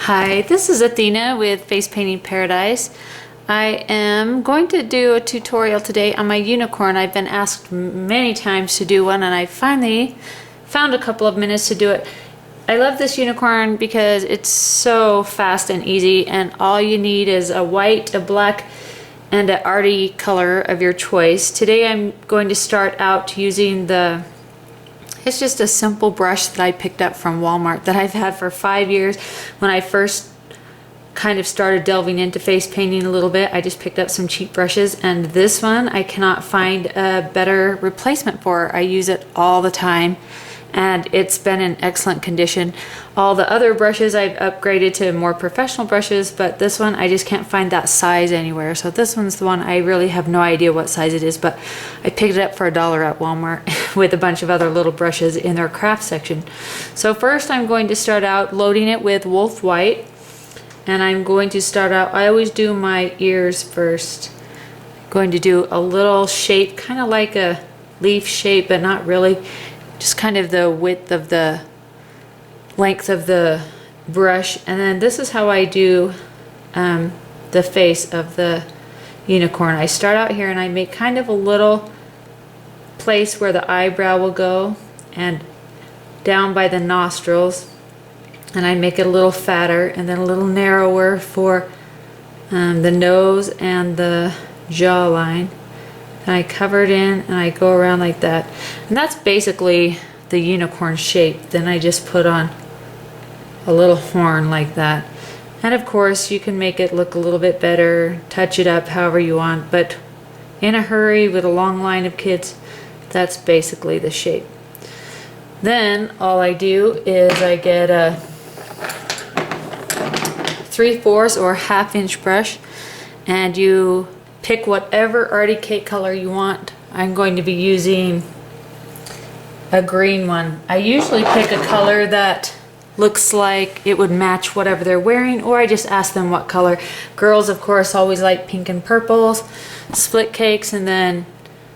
Hi, this is Athena with Face Painting Paradise. I am going to do a tutorial today on my unicorn. I've been asked many times to do one and I finally found a couple of minutes to do it. I love this unicorn because it's so fast and easy, and all you need is a white, a black, and an arty color of your choice. Today I'm going to start out using it's just a simple brush that I picked up from Walmart that I've had for 5 years. When I first kind of started delving into face painting a little bit, I just picked up some cheap brushes, and this one I cannot find a better replacement for. I use it all the time and it's been in excellent condition. All the other brushes I've upgraded to more professional brushes, but this one I just can't find that size anywhere. So this one's the one I really have no idea what size it is, but I picked it up for $1 at Walmart with a bunch of other little brushes in their craft section. So first I'm going to start out loading it with Wolf White, and I'm going to start out, I always do my ears first. I'm going to do a little shape, kind of like a leaf shape, but not really. Just kind of the width of the length of the brush. And then this is how I do the face of the unicorn. I start out here and I make kind of a little place where the eyebrow will go and down by the nostrils, and I make it a little fatter and then a little narrower for the nose and the jawline. And I cover it in and I go around like that. And that's basically the unicorn shape. Then I just put on a little horn like that. And of course you can make it look a little bit better, touch it up however you want, but in a hurry with a long line of kids, that's basically the shape. Then all I do is I get a 3/4 or 1/2 inch brush, and you pick whatever arty cake color you want. I'm going to be using a green one. I usually pick a color that looks like it would match whatever they're wearing, or I just ask them what color. Girls, of course, always like pink and purples, split cakes, and then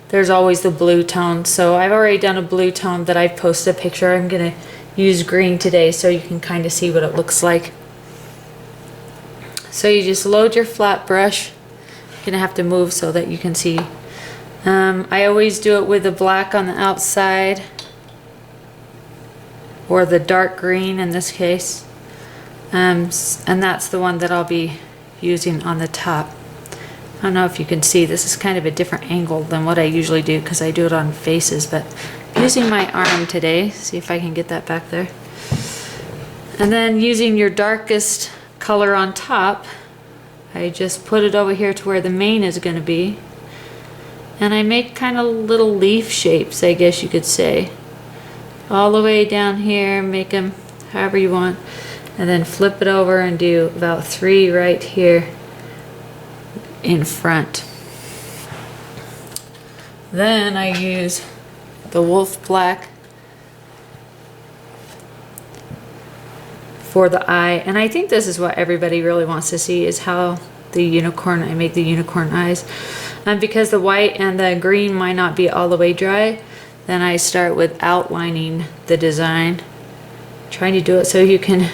there's always the blue tone. So I've already done a blue tone that I've posted a picture. I'm gonna use green today so you can kind of see what it looks like. So you just load your flat brush. Gonna have to move so that you can see. I always do it with the black on the outside, or the dark green in this case, and that's the one that I'll be using on the top. I don't know if you can see, this is kind of a different angle than what I usually do because I do it on faces, but I'm using my arm today. See if I can get that back there. And then using your darkest color on top, I just put it over here to where the mane is going to be, and I make kind of little leaf shapes, I guess you could say, all the way down here. Make them however you want, and then flip it over and do about 3 right here in front. Then I use the Wolf Black for the eye, and I think this is what everybody really wants to see, is how the unicorn, I make the unicorn eyes. And because the white and the green might not be all the way dry, then I start with outlining the design, trying to do it so you can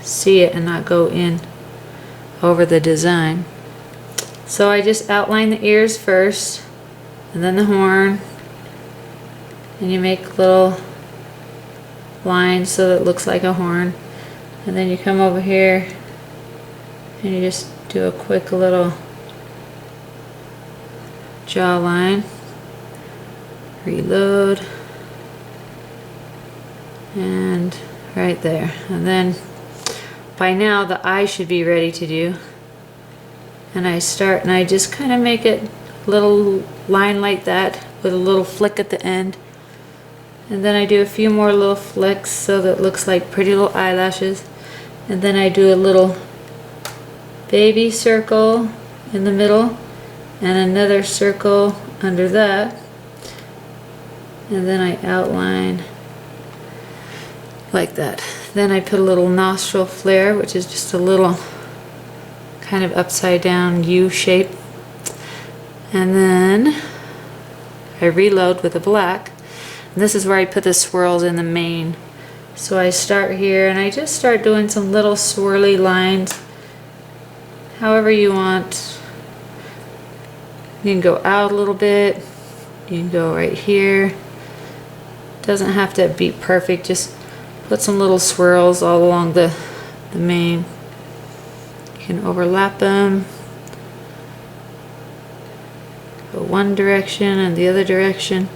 see it and not go in over the design. So I just outline the ears first, and then the horn, and you make little lines so that it looks like a horn. And then you come over here and you just do a quick little jawline, reload, and right there. And then by now the eye should be ready to do. And I start and I just kind of make it a little line like that with a little flick at the end. And then I do a few more little flicks so that it looks like pretty little eyelashes. And then I do a little baby circle in the middle and another circle under that. And then I outline like that. Then I put a little nostril flare, which is just a little kind of upside down U shape. And then I reload with a black. And this is where I put the swirls in the mane. So I start here and I just start doing some little swirly lines, however you want. You can go out a little bit, you can go right here. Doesn't have to be perfect, just put some little swirls all along the mane. You can overlap them. Go one direction and the other direction.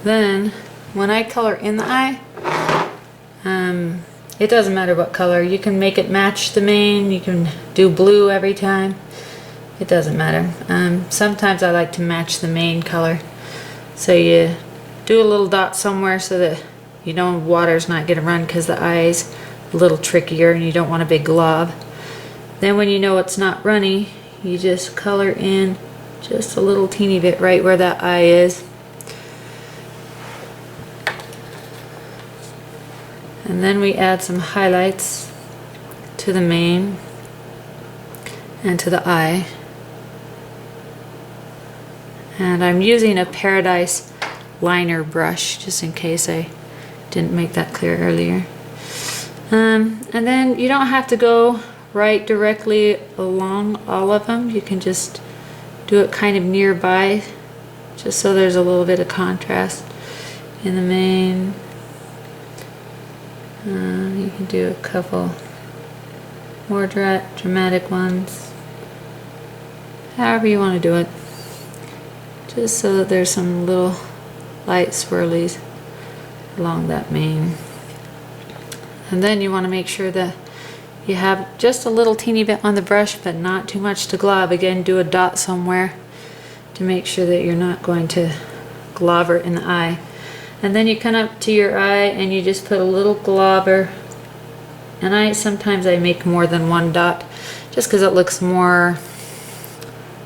Then, when I color in the eye, it doesn't matter what color. You can make it match the mane. You can do blue every time. It doesn't matter. Sometimes I like to match the mane color. So you do a little dot somewhere so that you know water's not going to run, because the eye's a little trickier and you don't want a big glob. Then when you know it's not runny, you just color in just a little teeny bit right where that eye is. And then we add some highlights to the mane and to the eye. And I'm using a Paradise liner brush, just in case I didn't make that clear earlier. And then you don't have to go right directly along all of them. You can just do it kind of nearby, just so there's a little bit of contrast in the mane. You can do a couple more dramatic ones, however you want to do it, just so that there's some little light swirlies along that mane. And then you want to make sure that you have just a little teeny bit on the brush, but not too much to glob. Again, do a dot somewhere to make sure that you're not going to globber in the eye. And then you come up to your eye and you just put a little globber. And sometimes I make more than one dot, just because it looks more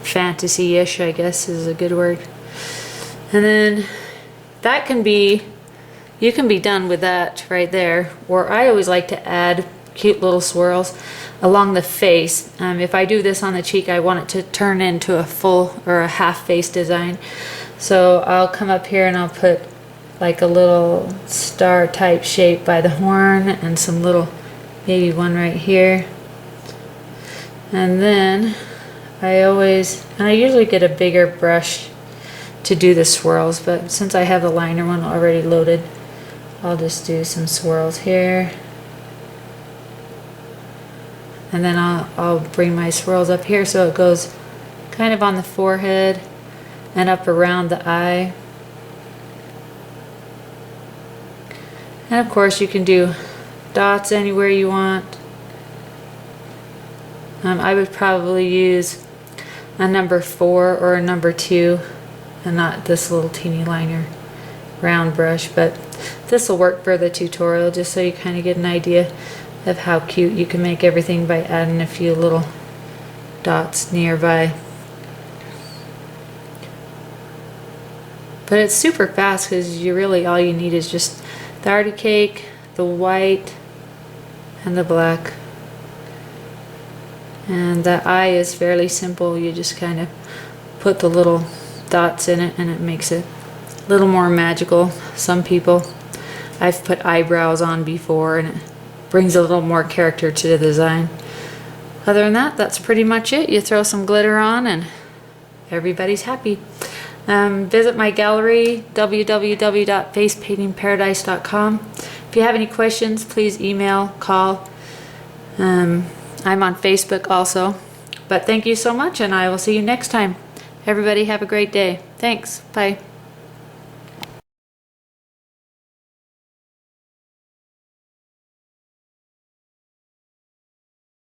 fantasy-ish, I guess is a good word. And then that can be, you can be done with that right there. Or I always like to add cute little swirls along the face. If I do this on the cheek, I want it to turn into a full or a half face design. So I'll come up here and I'll put like a little star type shape by the horn and some little, maybe one right here. And then I usually get a bigger brush to do the swirls, but since I have the liner one already loaded, I'll just do some swirls here. And then I'll bring my swirls up here so it goes kind of on the forehead and up around the eye. And of course you can do dots anywhere you want. I would probably use a number 4 or a number 2 and not this little teeny liner round brush, but this will work for the tutorial, just so you kind of get an idea of how cute you can make everything by adding a few little dots nearby. But it's super fast, because all you need is just the arty cake, the white, and the black. And the eye is fairly simple. You just kind of put the little dots in it and it makes it a little more magical. Some people, I've put eyebrows on before and it brings a little more character to the design. Other than that, that's pretty much it. You throw some glitter on and everybody's happy. Visit my gallery, www.facepaintingparadise.com. If you have any questions, please email, call. I'm on Facebook also. But thank you so much, and I will see you next time. Everybody have a great day. Thanks. Bye.